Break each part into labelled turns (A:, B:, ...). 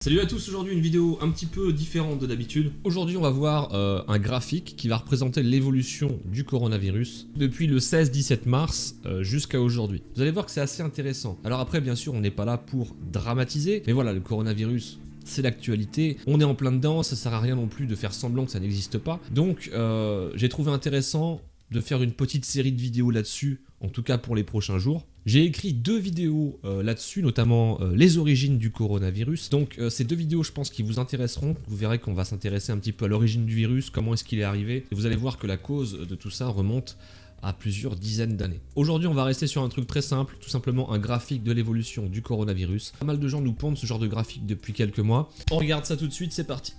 A: Salut à tous, aujourd'hui une vidéo un petit peu différente de d'habitude. Aujourd'hui on va voir un graphique qui va représenter l'évolution du coronavirus depuis le 16-17 mars jusqu'à aujourd'hui. Vous allez voir que c'est assez intéressant. Alors après bien sûr on n'est pas là pour dramatiser, mais voilà, le coronavirus c'est l'actualité, on est en plein dedans, ça sert à rien non plus de faire semblant que ça n'existe pas. Donc j'ai trouvé intéressant de faire une petite série de vidéos là-dessus, en tout cas pour les prochains jours. J'ai écrit 2 vidéos là-dessus, notamment les origines du coronavirus. Donc ces 2 vidéos, je pense, qui vous intéresseront. Vous verrez qu'on va s'intéresser un petit peu à l'origine du virus, comment est-ce qu'il est arrivé. Et vous allez voir que la cause de tout ça remonte à plusieurs dizaines d'années. Aujourd'hui, on va rester sur un truc très simple, tout simplement un graphique de l'évolution du coronavirus. Pas mal de gens nous pondent ce genre de graphique depuis quelques mois. On regarde ça tout de suite, c'est parti.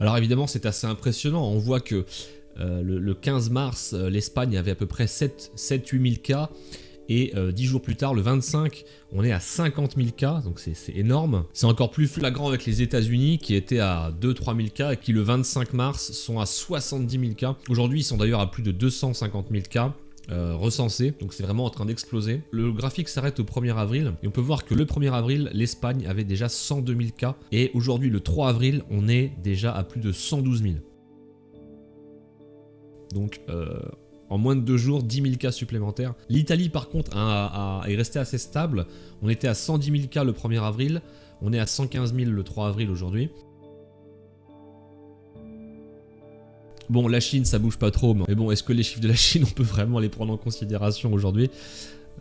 A: Alors évidemment c'est assez impressionnant, on voit que le 15 mars l'Espagne avait à peu près 7-8 000 cas et 10 jours plus tard le 25 on est à 50 000 cas, donc c'est énorme. C'est encore plus flagrant avec les États-Unis qui étaient à 2-3 000 cas et qui le 25 mars sont à 70 000 cas. Aujourd'hui ils sont d'ailleurs à plus de 250 000 cas. Recensé, donc c'est vraiment en train d'exploser. Le graphique s'arrête au 1er avril et on peut voir que le 1er avril l'Espagne avait déjà 102 000 cas et aujourd'hui le 3 avril on est déjà à plus de 112 000. Donc en moins de 2 jours 10 000 cas supplémentaires. L'Italie par contre est restée assez stable, on était à 110 000 cas le 1er avril, on est à 115 000 le 3 avril aujourd'hui. Bon, la Chine, ça bouge pas trop, mais bon, est-ce que les chiffres de la Chine, on peut vraiment les prendre en considération aujourd'hui?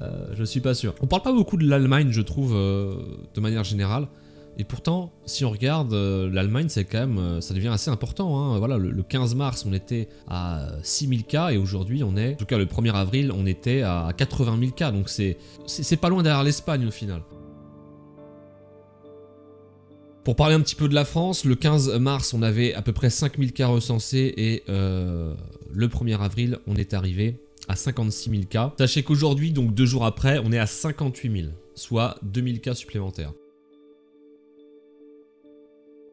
A: Je suis pas sûr. On parle pas beaucoup de l'Allemagne, je trouve, de manière générale. Et pourtant, si on regarde, l'Allemagne, c'est quand même, ça devient assez important. Hein. Voilà, le 15 mars, on était à 6 000 cas, et aujourd'hui, on est, en tout cas le 1er avril, on était à 80 000 cas. Donc c'est pas loin derrière l'Espagne au final. Pour parler un petit peu de la France, le 15 mars, on avait à peu près 5000 cas recensés et le 1er avril, on est arrivé à 56 000 cas. Sachez qu'aujourd'hui, donc 2 jours après, on est à 58 000, soit 2000 cas supplémentaires.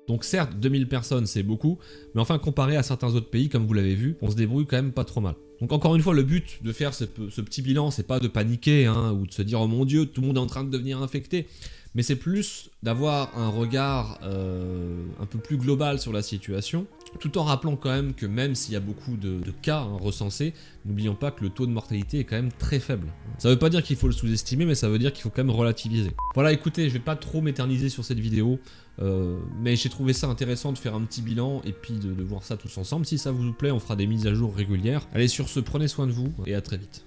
A: Donc certes, 2000 personnes, c'est beaucoup, mais enfin comparé à certains autres pays, comme vous l'avez vu, on se débrouille quand même pas trop mal. Donc encore une fois, le but de faire ce petit bilan, c'est pas de paniquer hein, ou de se dire « Oh mon Dieu, tout le monde est en train de devenir infecté », mais c'est plus d'avoir un regard un peu plus global sur la situation, tout en rappelant quand même que même s'il y a beaucoup de cas recensés, n'oublions pas que le taux de mortalité est quand même très faible. Ça veut pas dire qu'il faut le sous-estimer, mais ça veut dire qu'il faut quand même relativiser. Voilà, écoutez, je vais pas trop m'éterniser sur cette vidéo, mais j'ai trouvé ça intéressant de faire un petit bilan et puis de voir ça tous ensemble. Si ça vous plaît, on fera des mises à jour régulières. Allez, sur ce, prenez soin de vous et à très vite.